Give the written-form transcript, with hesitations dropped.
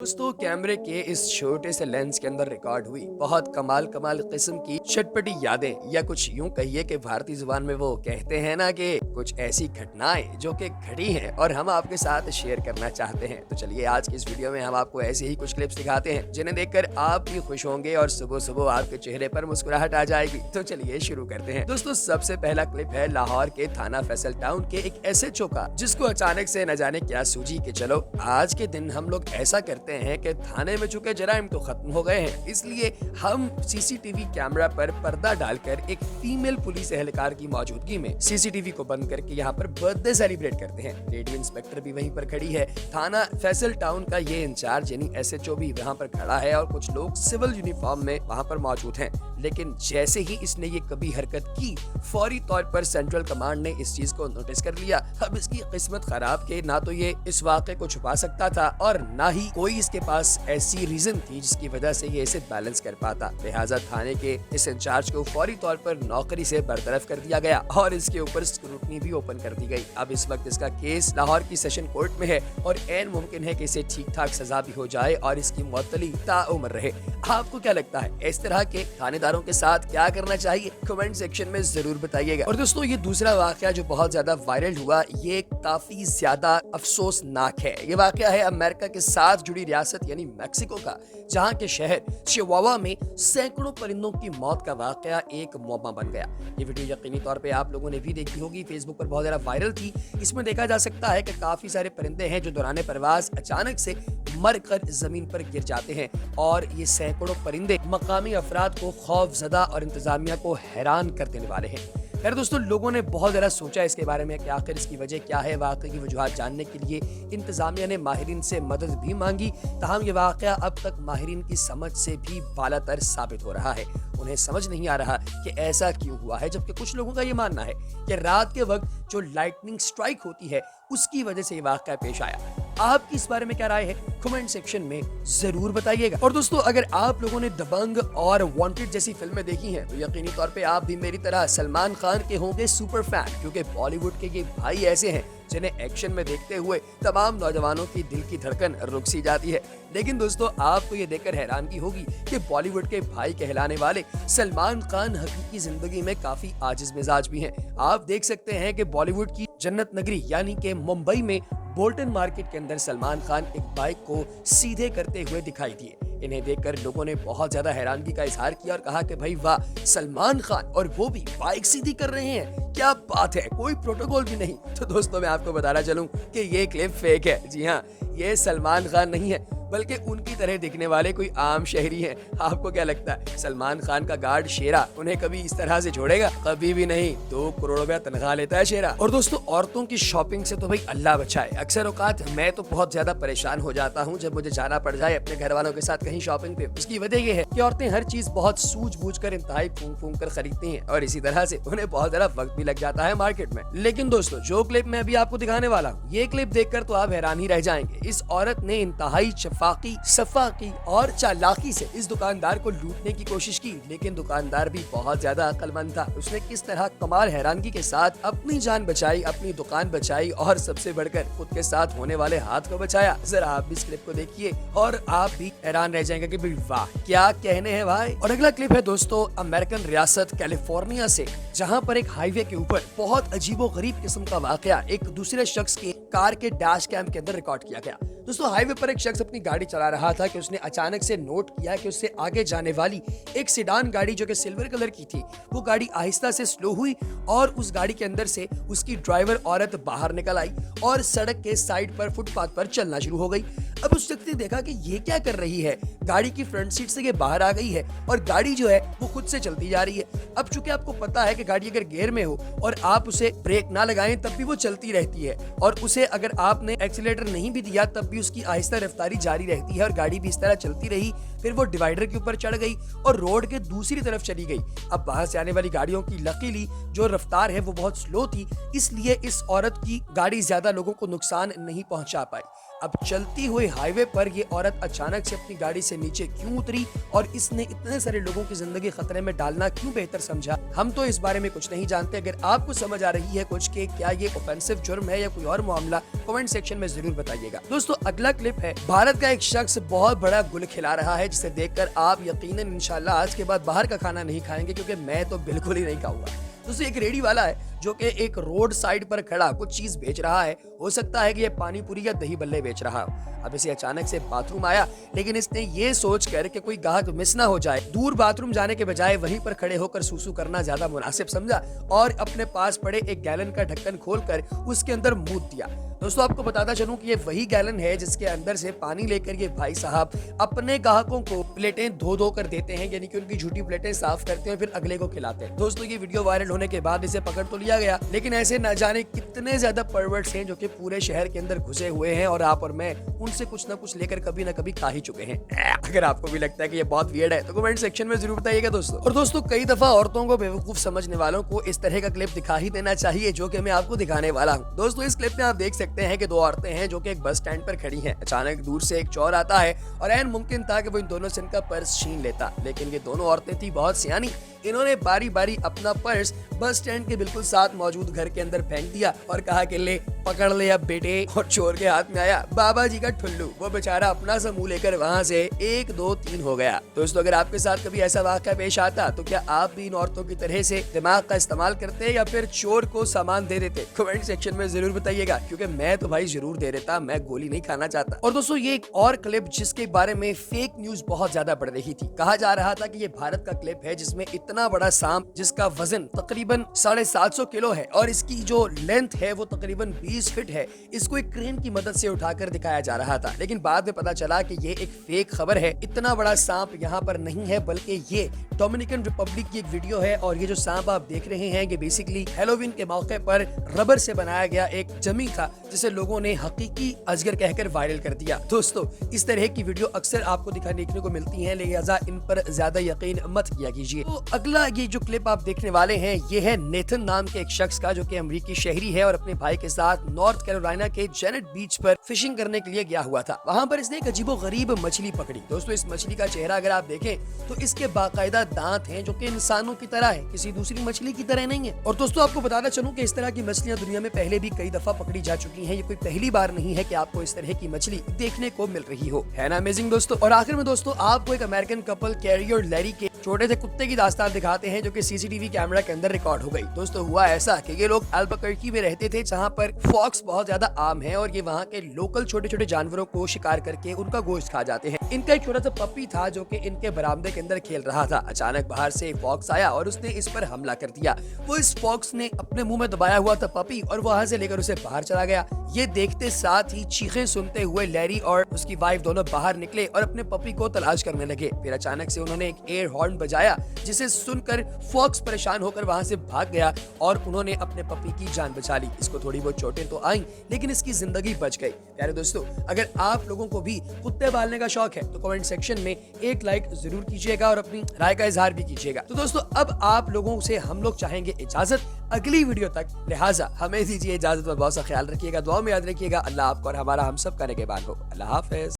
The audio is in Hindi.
दोस्तों कैमरे के इस छोटे से लेंस के अंदर रिकॉर्ड हुई बहुत कमाल कमाल किस्म की चटपटी यादें, या कुछ यूं कहिए कि भारतीय जुबान में वो कहते हैं ना कि कुछ ऐसी घटनाएं जो कि घटी हैं और हम आपके साथ शेयर करना चाहते हैं। तो चलिए आज की इस वीडियो में हम आपको ऐसे ही कुछ क्लिप्स दिखाते हैं जिन्हें देखकर आप भी खुश होंगे और सुबह सुबह आपके चेहरे पर मुस्कुराहट आ जाएगी। तो चलिए शुरू करते हैं। दोस्तों सबसे पहला क्लिप है लाहौर के थाना फैसल टाउन के एक एसएचओ का, जिसको अचानक से न जाने क्या सूझी कि चलो आज के दिन हम लोग ऐसा करते हैं कि थाने में चुके जराइम तो खत्म हो गए हैं, इसलिए हम सीसीटीवी कैमरा पर पर्दा डालकर एक फीमेल पुलिस एहलकार की मौजूदगी में सीसीटीवी को बंद करके यहाँ पर बर्थडे सेलिब्रेट करते हैं। लेडी इंस्पेक्टर भी वहीं पर खड़ी है। थाना फैसल टाउन का ये इंचार्ज यानी एसएचओ भी वहाँ पर खड़ा है और कुछ लोग सिविल यूनिफॉर्म में वहाँ पर मौजूद हैं। लेकिन जैसे ही इसने ये कभी हरकत की, फौरी तौर पर सेंट्रल कमांड ने इस चीज को नोटिस कर लिया। अब इसकी किस्मत खराब के ना तो ये इस वाक़े को छुपा सकता था और ना ही कोई इसके पास ऐसी रीजन थी जिसकी वजह से ये इसे बैलेंस कर पाता। लिहाजा थाने के इस इंचार्ज को फौरी तौर पर नौकरी से बरतरफ कर दिया गया और इसके ऊपर स्क्रूटनी भी ओपन कर दी गई। अब इस वक्त इसका केस लाहौर की सेशन कोर्ट में है और ऐन मुमकिन है कि इसे ठीक ठाक सजा भी हो जाए और इसकी मुअत्तली ताउम्र रहे। आपको क्या लगता है, इस तरह के थानेदारों के साथ क्या करना चाहिए? कमेंट सेक्शन में जरूर बताइएगा। और दोस्तों ये दूसरा वाकया जो बहुत ज्यादा वायरल हुआ, ये काफी ज्यादा अफसोसनाक है। ये वाकया है अमेरिका के साथ जुड़ी रियासत यानी मैक्सिको का, जहां के शहर चिवावा में सैकड़ों परिंदों की मौत का वाकया एक मौका बन गया। ये वीडियो यकीनी तौर पे आप लोगों ने भी देखी होगी, फेसबुक पर बहुत ज्यादा वायरल थी। इसमें देखा जा सकता है कि काफी सारे परिंदे हैं जो दौरान परवाज अचानक से मरकर जमीन पर गिर जाते हैं और ये सैकड़ों परिंदे मकामी अफराद को खौफजदा और इंतजामिया को हैरान कर देने वाले हैं। खैर दोस्तों, लोगों ने बहुत ज़्यादा सोचा इसके बारे में कि आखिर इसकी वजह क्या है। वाकई की वजूहत जानने के लिए इंतजामिया ने माहिरीन से मदद भी मांगी, ताहम ये वाकया अब तक माहिरीन की समझ से भी बालातर साबित हो रहा है। उन्हें समझ नहीं आ रहा कि ऐसा क्यों हुआ है, जबकि कुछ लोगों का ये मानना है कि रात के वक्त जो लाइटनिंग स्ट्राइक होती है उसकी वजह से ये वाकया पेश आया। आपकी इस बारे में क्या राय है, कमेंट सेक्शन में जरूर बताइएगा। और दोस्तों अगर आप लोगों ने दबंग और वांटेड जैसी फिल्में देखी हैं तो यकीनी तौर पे आप भी मेरी तरह सलमान खान के होंगे सुपर फैन, क्योंकि बॉलीवुड के ये भाई ऐसे हैं जिन्हें एक्शन में देखते हुए तमाम नौजवानों की दिल की धड़कन रुक सी जाती है। लेकिन दोस्तों आपको ये देखकर हैरानगी होगी कि बॉलीवुड के भाई कहलाने वाले सलमान खान हकीकी जिंदगी में काफी आजिज मिजाज भी हैं। आप देख सकते हैं कि बॉलीवुड की जन्नत नगरी यानी कि मुंबई में बोल्टन मार्केट के अंदर सलमान खान एक बाइक को सीधे करते हुए दिखाई दिए। इन्हें देखकर लोगों ने बहुत ज्यादा हैरानगी का इजहार किया और कहा कि भाई वाह, सलमान खान और वो भी बाइक सीधी कर रहे हैं, क्या बात है, कोई प्रोटोकॉल भी नहीं। तो दोस्तों मैं आपको बताना चलूं कि ये क्लिप फेक है। जी हाँ, ये सलमान खान नहीं है बल्कि उनकी तरह दिखने वाले कोई आम शहरी हैं। आपको क्या लगता है सलमान खान का गार्ड शेरा उन्हें कभी इस तरह से छोड़ेगा? कभी भी नहीं। 2 करोड़ रुपया तनख्वाह लेता है शेरा। और दोस्तों औरतों की शॉपिंग से तो भाई अल्लाह बचाए। अक्सर औकात मैं तो बहुत ज्यादा परेशान हो जाता हूँ जब मुझे जाना पड़ जाए अपने घर वालों के साथ कहीं शॉपिंग पे। उसकी वजह ये है कि औरतें हर चीज बहुत सूझबूझ कर इंतहाई फूंक फूंक कर खरीदती हैं और इसी तरह से उन्हें बहुत ज्यादा वक्त भी लग जाता है मार्केट में। लेकिन दोस्तों जो क्लिप मैं अभी आपको दिखाने वाला हूँ, ये क्लिप देखकर तो आप हैरान ही रह जाएंगे। इस औरत ने इंतहाई शफाकी, सफाकी और चालाकी से इस दुकानदार को लूटने की कोशिश की, लेकिन दुकानदार भी बहुत ज्यादा अक्लमंद था। उसने किस तरह कमाल हैरानगी के साथ अपनी जान बचाई, अपनी दुकान बचाई और सबसे बढ़कर खुद के साथ होने वाले हाथ को बचाया। जरा आप भी इस क्लिप को देखिए और आप भी हैरान रह जाएंगे कि भाई वाह, क्या कहने हैं भाई। और अगला क्लिप है दोस्तों अमेरिकन रियासत कैलिफोर्निया से, जहाँ पर एक हाईवे के ऊपर बहुत अजीबोगरीब किस्म का वाकया एक दूसरे शख्स के कार के डैश कैम के अंदर रिकॉर्ड किया गया। दोस्तों हाईवे पर एक शख्स अपनी गाड़ी चला रहा था कि उसने अचानक से नोट किया कि उससे आगे जाने वाली एक सेडान गाड़ी जो कि सिल्वर कलर की थी, वो गाड़ी आहिस्ता से स्लो हुई और उस गाड़ी के अंदर से उसकी ड्राइवर औरत बाहर निकल आई और सड़क के साइड पर फुटपाथ पर चलना शुरू हो गई। अब उस शख्स ने देखा कि ये क्या कर रही है, गाड़ी की फ्रंट सीट से ये बाहर आ गई है और गाड़ी जो है वो खुद से चलती जा रही है। अब चूंकि आपको पता है कि गाड़ी अगर गियर में हो और आप उसे ब्रेक ना लगाएं तब भी वो चलती रहती है, और उसे अगर आपने एक्सीलेटर नहीं भी दिया तब भी उसकी आहिस्ता रफ्तारी जारी रहती है और गाड़ी भी इस तरह चलती रही। फिर वो डिवाइडर के ऊपर चढ़ गई और रोड के दूसरी तरफ चली गई। अब बाहर से आने वाली गाड़ियों की लकीली जो रफ्तार है वो बहुत स्लो थी, इसलिए इस औरत की गाड़ी ज्यादा लोगों को नुकसान नहीं पहुंचा पाई। अब चलती हुई हाईवे पर ये औरत अचानक से अपनी गाड़ी से नीचे क्यों उतरी और इसने इतने सारे लोगों की जिंदगी खतरे में डालना क्यों बेहतर समझा, हम तो इस बारे में कुछ नहीं जानते। अगर आपको समझ आ रही है कुछ कि क्या ये ऑफेंसिव जुर्म है या कोई और मामला, कमेंट सेक्शन में जरूर बताइएगा। दोस्तों अगला क्लिप है, भारत का एक शख्स बहुत बड़ा गुल खिला रहा है जिसे देखकर आप यकीनन इंशाल्लाह आज के बाद बाहर का खाना नहीं खाएंगे, क्योंकि मैं तो बिल्कुल ही नहीं खाऊंगा। दोस्तों एक रेडी वाला है जो कि एक रोड साइड पर खड़ा कुछ चीज बेच रहा है। हो सकता है कि ये पानी पूरी या दही बल्ले बेच रहा हो। अब इसे अचानक से बाथरूम आया, लेकिन इसने ये सोच कर कि कोई ग्राहक मिस ना हो जाए, दूर बाथरूम जाने के बजाय वहीं पर खड़े होकर सूसू करना ज्यादा मुनासिब समझा और अपने पास पड़े एक गैलन का ढक्कन खोलकर उसके अंदर मूत दिया। दोस्तों आपको बताता चलूं कि ये वही गैलन है जिसके अंदर से पानी लेकर ये भाई साहब अपने ग्राहकों को प्लेटें धो कर देते हैं, यानी कि उनकी झूठी प्लेटें साफ करते हैं फिर अगले को खिलाते हैं। दोस्तों ये वीडियो वायरल होने के बाद इसे पकड़ तो लिया गया, लेकिन ऐसे न जाने कितने ज्यादा परवर्ट्स हैं जो कि पूरे शहर के अंदर घुसे हुए हैं और आप और मैं उनसे कुछ न कुछ लेकर कभी न कभी खा ही चुके हैं। अगर आपको भी लगता है कि ये बहुत वियर्ड है तो कमेंट सेक्शन में जरूर बताइएगा दोस्तों। और दोस्तों कई दफा औरतों को बेवकूफ समझने वालों को इस तरह का क्लिप दिखा ही देना चाहिए जो कि मैं आपको दिखाने वाला हूँ। दोस्तों इस क्लिप में आप देख सकते हैं कि दो औरतें हैं जो कि एक बस स्टैंड पर खड़ी हैं। अचानक दूर से एक चोर आता है और ऐन मुमकिन था कि वो इन दोनों से इनका पर्स छीन लेता, लेकिन ये दोनों औरतें थी बहुत सियानी। इन्होंने बारी बारी अपना पर्स बस स्टैंड के बिल्कुल साथ मौजूद घर के अंदर फेंक दिया और कहा कि ले पकड़ ले अब बेटे। और चोर के हाथ में आया बाबा जी का ठुल्लू। वो बेचारा अपना सा मुंह लेकर वहाँ से 1 2 3 हो गया। दोस्तों अगर आपके साथ कभी ऐसा वाक़या पेश आता तो क्या आप भी इन औरतों की तरह से दिमाग का इस्तेमाल करते या फिर चोर को सामान दे देते? कमेंट सेक्शन में जरूर बताइएगा, क्योंकि मैं तो भाई जरूर दे देता, मैं गोली नहीं खाना चाहता। और दोस्तों ये एक और क्लिप जिसके बारे में फेक न्यूज बहुत ज्यादा बढ़ रही थी। कहा जा रहा था कि ये भारत का क्लिप है जिसमें इतना बड़ा सांप जिसका वजन तकरीबन 750 किलो है और इसकी जो लेंथ है वो तकरीबन 20 फीट है, इसको एक क्रेन की मदद से उठाकर दिखाया जा रहा था। लेकिन बाद में पता चला कि ये एक फेक खबर है। इतना बड़ा सांप यहाँ पर नहीं है, बल्कि ये डोमिनिकन रिपब्लिक की एक वीडियो है और ये जो सांप आप देख रहे हैं ये बेसिकली हैलोवीन के मौके पर रबर से बनाया गया एक जमी था जिसे लोगों ने हकीकी अजगर कहकर वायरल कर दिया। दोस्तों इस तरह की वीडियो अक्सर आपको देखने को मिलती हैं, लिहाजा इन पर ज्यादा यकीन मत किया कीजिए। तो अगला ये जो क्लिप आप देखने वाले हैं ये है नेथन नाम के एक शख्स का जो कि अमेरिकी शहरी है और अपने भाई के साथ नॉर्थ कैरोलिना के जेनेट बीच पर फिशिंग करने के लिए गया हुआ था। वहाँ पर इसने एक अजीबोगरीब मछली पकड़ी। दोस्तों इस मछली का चेहरा अगर आप देखें तो इसके बाकायदा दांत हैं जो कि इंसानों की तरह है, किसी दूसरी मछली की तरह नहीं है। और दोस्तों आपको बताना चलूं कि इस तरह की मछलियां दुनिया में पहले भी कई दफा पकड़ी जा चुकी हैं। ये कोई पहली बार नहीं है कि आपको इस तरह की मछली देखने को मिल रही हो, है ना अमेजिंग दोस्तों। और आखिर में दोस्तों आपको एक अमेरिकन कपल कैरी और लैरी के छोटे से कुत्ते की दास्तान दिखाते हैं जो कि सीसीटीवी कैमरा के अंदर रिकॉर्ड हो गई। दोस्तों हुआ ऐसा कि ये लोग अल्बुकर्की में रहते थे जहाँ पर फॉक्स बहुत ज्यादा आम है और ये वहाँ के लोकल छोटे छोटे जानवरों को शिकार करके उनका गोश्त खा जाते हैं। इनका एक छोटा सा पप्पी था जो कि इनके बरामदे के अंदर खेल रहा था। अचानक बाहर से फॉक्स आया और उसने इस पर हमला कर दिया। वो इस फॉक्स ने अपने मुंह में दबाया हुआ था पपी और वहां से लेकर उसे बाहर चला गया। ये देखते साथ ही चीखें सुनते हुए लैरी और उसकी वाइफ दोनों बाहर निकले और अपने पपी को तलाश करने लगे। फिर अचानक से उन्होंने एक एयर हॉर्न बजाया जिसे सुनकर फॉक्स परेशान होकर वहां से भाग गया और उन्होंने अपने पपी की जान बचा ली। इसको थोड़ी बहुत चोटें तो आई लेकिन इसकी जिंदगी बच गई। प्यारे दोस्तों अगर आप लोगों को भी कुत्ते पालने का शौक है तो कमेंट सेक्शन में एक लाइक जरूर कीजिएगा और अपनी राय का इजहार भी कीजिएगा। तो दोस्तों अब आप लोगों से हम लोग चाहेंगे इजाजत अगली वीडियो तक, लिहाजा हमें दीजिए इजाजत। बहुत सा ख्याल रखिएगा, दुआ में याद रखिएगा। अल्लाह आपको और हमारा हम सब का निगहबान हो। अल्लाह हाफिज।